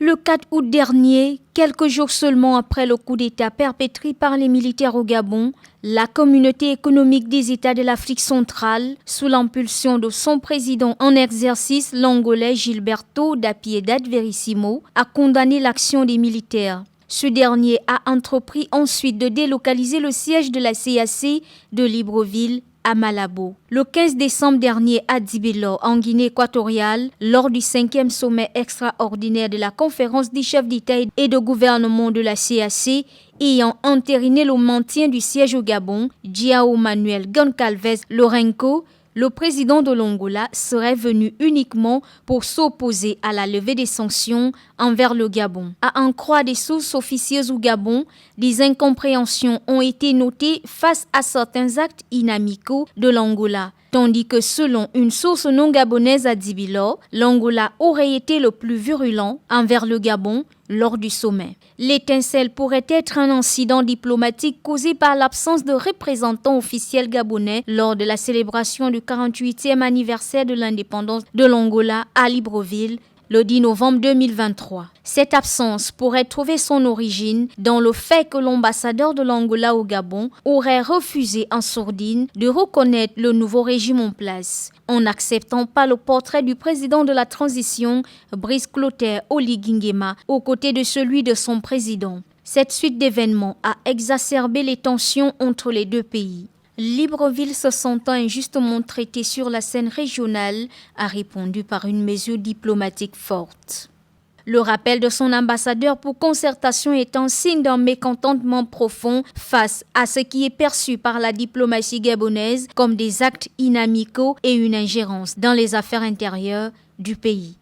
Le 4 août dernier, quelques jours seulement après le coup d'État perpétré par les militaires au Gabon, la communauté économique des États de l'Afrique centrale, sous l'impulsion de son président en exercice, l'Angolais Gilberto da Piedade Verissimo, a condamné l'action des militaires. Ce dernier a entrepris ensuite de délocaliser le siège de la CAC de Libreville à Malabo. Le 15 décembre dernier à Dibelo, en Guinée équatoriale, lors du 5e sommet extraordinaire de la conférence des chefs d'État et de gouvernement de la CAC, ayant entériné le maintien du siège au Gabon, João Manuel Goncalves Lourenço, le président de l'Angola, serait venu uniquement pour s'opposer à la levée des sanctions envers le Gabon. À en croire des sources officieuses au Gabon, des incompréhensions ont été notées face à certains actes inamicaux de l'Angola, tandis que selon une source non gabonaise à Dibilo, l'Angola aurait été le plus virulent envers le Gabon lors du sommet. L'étincelle pourrait être un incident diplomatique causé par l'absence de représentants officiels gabonais lors de la célébration du 48e anniversaire de l'indépendance de l'Angola à Libreville, le 10 novembre 2023. Cette absence pourrait trouver son origine dans le fait que l'ambassadeur de l'Angola au Gabon aurait refusé en sourdine de reconnaître le nouveau régime en place, en n'acceptant pas le portrait du président de la transition, Brice Clotaire Oligui Nguema, aux côtés de celui de son président. Cette suite d'événements a exacerbé les tensions entre les deux pays. Libreville, se sentant injustement traité sur la scène régionale, a répondu par une mesure diplomatique forte. Le rappel de son ambassadeur pour concertation est un signe d'un mécontentement profond face à ce qui est perçu par la diplomatie gabonaise comme des actes inamicaux et une ingérence dans les affaires intérieures du pays.